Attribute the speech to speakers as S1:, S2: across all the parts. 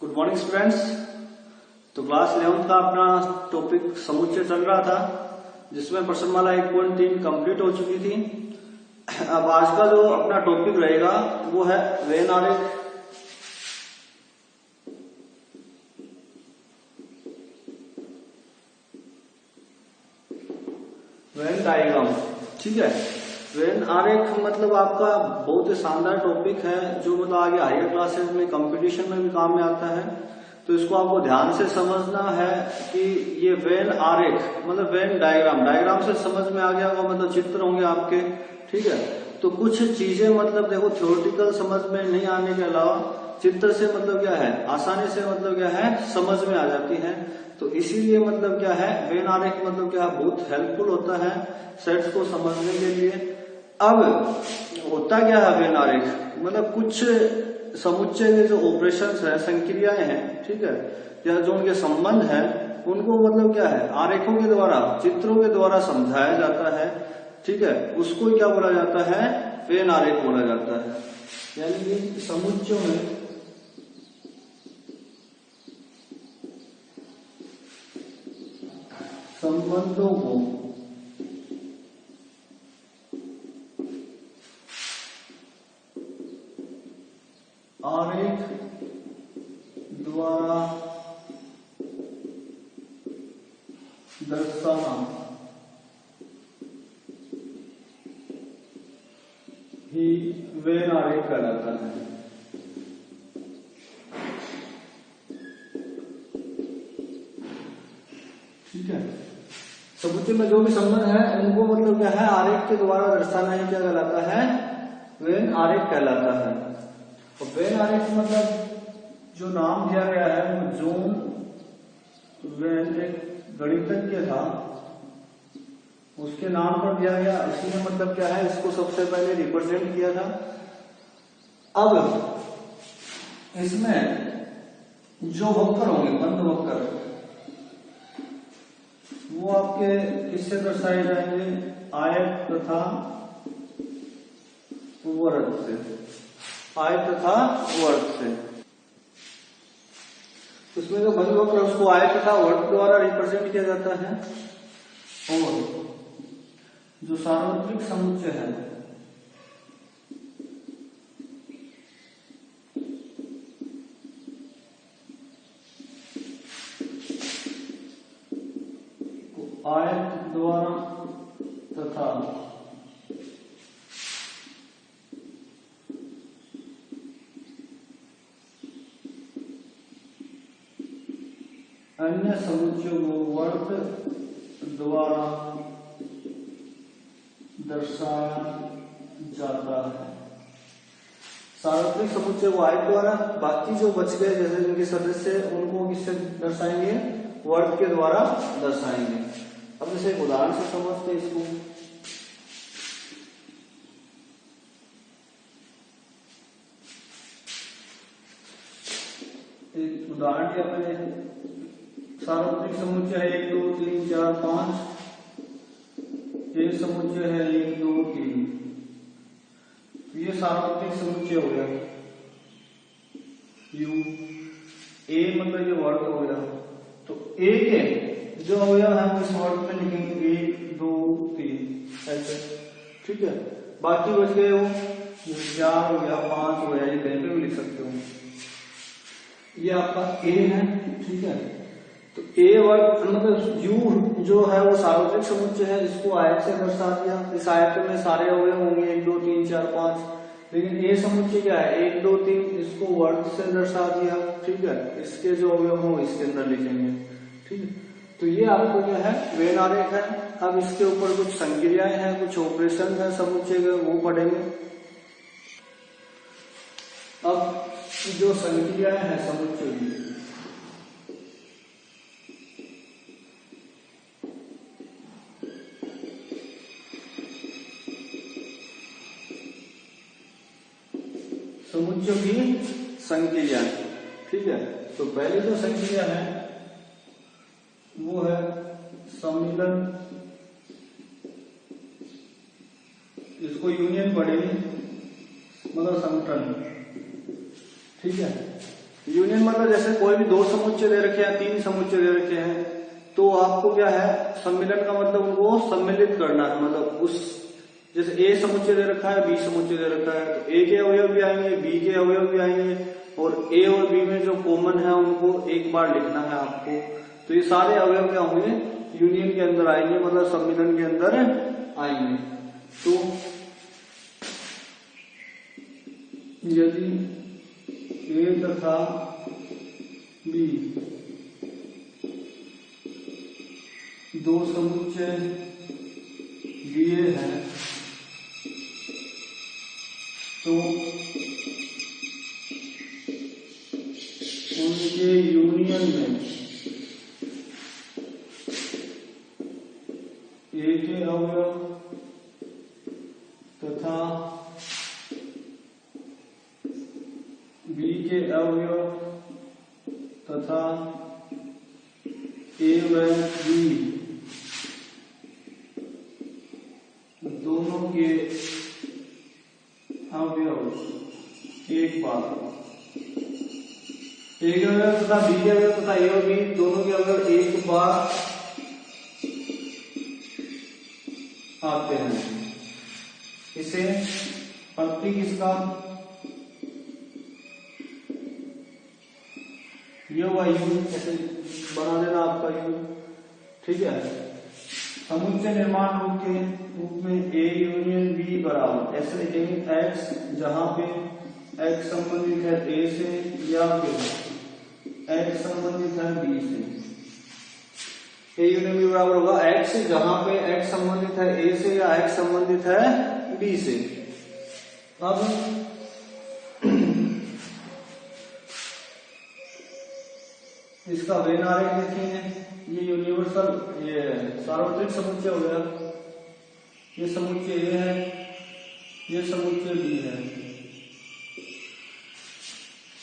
S1: Good morning students. तो class 11 का अपना टॉपिक समुच्चय चल रहा था, जिसमें प्रश्नमाला 1.3 कंप्लीट हो चुकी थी। अब आज का जो अपना टॉपिक रहेगा वो है वेन आरेख। वेन डायग्राम, ठीक है। वेन आरेख मतलब आपका बहुत ही शानदार टॉपिक है, जो मतलब आगे हायर क्लासेस में कंपटीशन में भी काम में आता है। तो इसको आपको ध्यान से समझना है कि ये वेन आरेख मतलब वेन डायग्राम, डायग्राम से समझ में आ गया होगा, मतलब चित्र होंगे आपके, ठीक है। तो कुछ चीजें मतलब देखो थ्योरेटिकल समझ में नहीं आने के अलावा चित्र से मतलब क्या है, आसानी से मतलब क्या है समझ में आ जाती है। तो इसीलिए मतलब क्या है वेन आरेख मतलब क्या है, बहुत हेल्पफुल होता है सेट्स को समझने के लिए। अब होता क्या है वेन आरेख, मतलब कुछ समुच्चय के जो ऑपरेशंस है, संक्रियाएं हैं, ठीक है, या जो उनके संबंध है, उनको मतलब क्या है आरेखों के द्वारा, चित्रों के द्वारा समझाया जाता है, ठीक है। उसको क्या बोला जाता है, वेन आरेख बोला जाता है। यानी कि समुच्चयों में संबंधों को आरेख द्वारा दर्शाना ही वेन आरेख कहलाता है। ठीक है, समुच्चय में जो भी संबंध है उनको मतलब क्या है आरेख के द्वारा दर्शाना ही क्या कहलाता है, वेन आरेख कहलाता है। और वेन आरेख मतलब जो नाम दिया गया है वो जॉन वेन एक गणितज्ञ था, उसके नाम पर दिया गया। इसी में मतलब क्या है, इसको सबसे पहले रिप्रेजेंट किया था। अब इसमें जो वक्र होंगे, बंद वक्र, वो आपके किससे दर्शाए जाएंगे, आयत तथा वर्ग से, आयत तथा वर्ग से। उसमें जो बंद वक्र उसको आयत तथा वर्ग द्वारा रिप्रेजेंट किया जाता है। और जो सार्वत्रिक समुच्चय है आयत द्वारा तथा अन्य समुच्चयों को वर्ग द्वारा दर्शाया जाता है। सार्वत्रिक समुच्चय को आयत द्वारा, बाकी जो बच गए जैसे जिनके सदस्य उनको किससे दर्शाएंगे, वर्ग के द्वारा दर्शाएंगे। अब जैसे एक उदाहरण से समझते हैं इसको। एक उदाहरण दिया मैंने, सार्वत्रिक समुच्चय है 1 2 3 4 5, एक समुच्चय है 1 2 3। ये सार्वत्रिक समुच्चय हो गया U। A मतलब ये वर्ग हो गया, तो A के जो अवयव है हम इस वर्ग में लिखेंगे 1 2 3 ऐसे, ठीक है। बाकी बच गए वो 4 हो गया, 5 हो गया, ये कहीं पे भी लिख सकते हो। ये आपका A है, ठीक है। तो A वर्ग मतलब U जो है वो सार्वत्रिक समुच्चय है, इसको आयत से दर्शा दिया। इस आयत में सारे अवयव होंगे 1 2 3 4 5, लेकिन A समुच्चय क्या है 1 2 3, इसको वर्ग से दर्शा दिया, ठीक है। इसके जो अवयव हो इसके अंदर लिखेंगे, ठीक है। तो ये आपको क्या है वेन आरेख है। अब इसके ऊपर कुछ संक्रियाएं हैं, कुछ ऑपरेशन है समुच्चय के, वो पढ़ेंगे। अब जो संक्रियाएं हैं समुच्चय की, समुच्चय की संक्रिया, ठीक है। तो पहली जो संक्रिया है वो है सम्मिलन, इसको यूनियन पढ़ेंगे मतलब संगठन, ठीक है। यूनियन मतलब जैसे कोई भी दो समुच्चय दे रखे हैं, तीन समुच्चय दे रखे हैं, तो आपको क्या है, सम्मिलन का मतलब उनको सम्मिलित करना है। मतलब उस जैसे ए समुच्चय दे रखा है, बी समुच्चय दे रखा है, तो ए के अवयव भी आएंगे, बी के अवयव भी आएंगे, और ए और बी में जो कॉमन है उनको एक बार लिखना है आपको। तो ये सारे अवयव क्या होंगे, यूनियन के अंदर आएंगे, मतलब सम्मिलन के अंदर आएंगे। तो यदि ए तथा बी दो समुच्चय दिए हैं, तो उनके यूनियन में ए के अवयव तथा बी के अवयव तथा ए व बी दोनों के अवयव एक बार, ए के अवयव तथा बी के अवयव तथा ए और बी दोनों के अवयव एक बार आते हैं। इसे प्रतीक इसका ये हुआ यू, ऐसे बना देना आपका यू, ठीक है। समुच्चय निर्माण रूप में ए यूनियन बी बराबर ऐसे लिखेंगे, एक्स जहां पे एक्स संबंधित है ए से, या फिर एक्स संबंधित है बी से। ए यूनियन बी बराबर होगा एक्स जहां पे एक्स संबंधित है ए से या एक्स संबंधित है बी से। अब इसका वेन आरेख देखेंगे। ये यूनिवर्सल, ये सार्वत्रिक समुच्चय हो गया, ये समुच्चय ए है, ये समुच्चय बी है।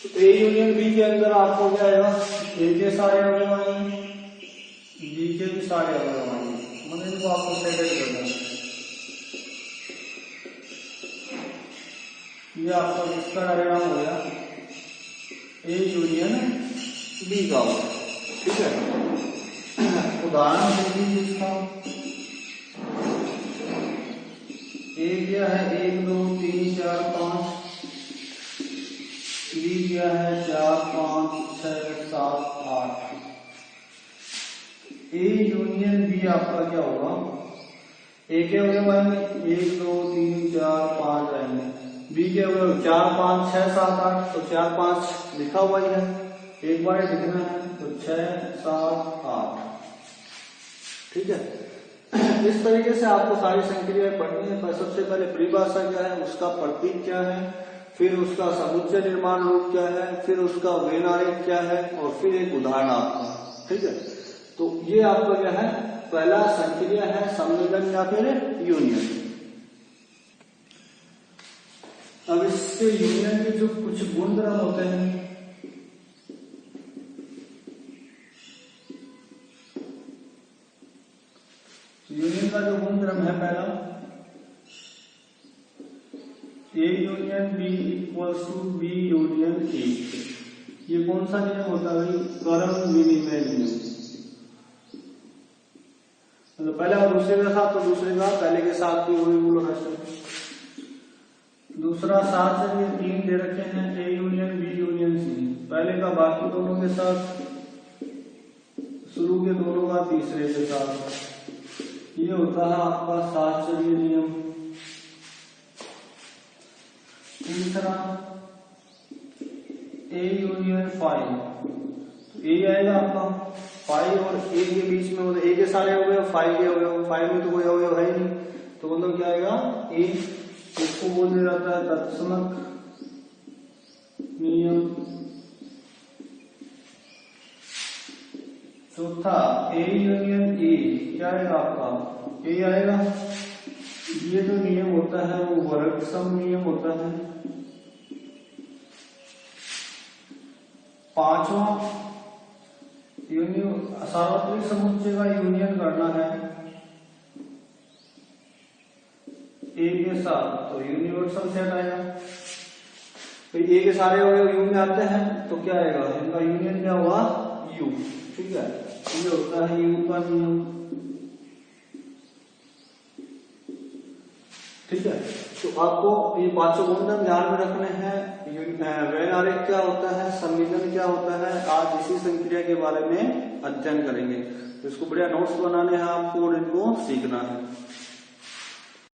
S1: तो ए यूनियन बी के अंदर आपको क्या आएगा, ए के सारे अवयव आएंगे, बी के भी सारे अवयव आएंगे, मतलब इनको आपको सेपरेट करना है। ये आपका किसका डायग्राम हो गया, ए यूनियन बी का होगा, ठीक है। उदाहरण देखिए इसका, ए क्या है 1 2 3 4 5, बी क्या है 4 5 6 7 8। ए यूनियन बी आपका क्या होगा, ए के अवयव आएंगे 1 2 3 4 5 आएंगे, बी के अवयव 4 5 6 7 8, तो 4 5 लिखा हुआ ही है, एक बार लिखना है, तो 6 7 8, ठीक है। इस तरीके से आपको सारी संक्रियाएं पढ़नी है। पर सबसे पहले परिभाषा क्या है, उसका प्रतीक क्या है, फिर उसका समुच्चय निर्माण रूप क्या है, फिर उसका वेन आरेख क्या है, और फिर एक उदाहरण आपका, ठीक है। तो ये आपका क्या है, पहला संक्रिया है सम्मिलन या फिर यूनियन। अब इससे यूनियन के जो कुछ गुणधर्म होते हैं, यूनियन का जो गुणधर्म है पहला, A union B equals to B union A. ये कौन सा नियम होता है, क्रम विनिमय नियम। मतलब पहले और दूसरे के साथ, तो दूसरे का पहले के साथ भी वही बोलो ना। दूसरा 7 से ये 3 दे रखे हैं, A union B union C, पहले का बाकी दोनों के साथ, शुरू के दोनों का तीसरे के साथ। ये होता है आपका साहचर्य नियम। तीसरा ए यूनियन फाई, तो ए आएगा आपका, फाई और ए के बीच में, मतलब ए के सारे अवयव, फाई के अवयव, फाई में तो कोई अवयव है ही नहीं, तो मतलब क्या आएगा, ए, इसको बोला जाता है तत्समक नियम। चौथा ए यूनियन ए, क्या आएगा आपका, ए आएगा। ये जो नियम होता है वो वर्गसम नियम होता है। पांचवा सार्वत्रिक समुच्चय का यूनियन करना है ए के साथ, तो यूनिवर्सल सेट आएगा। तो ए के सारे अवयव यू में आते हैं तो क्या आएगा, इनका यूनियन क्या हुआ, यू। ठीक है, ये होता है यू का नियम। ठीक है, तो आपको ये पांचों गुणधर्म ध्यान में रखने हैं। वेन आरेख क्या होता है, सम्मिलन क्या होता है, आज इसी संक्रिया के बारे में अध्ययन करेंगे। तो इसको बढ़िया नोट्स बनाने हैं आपको और इनको सीखना है।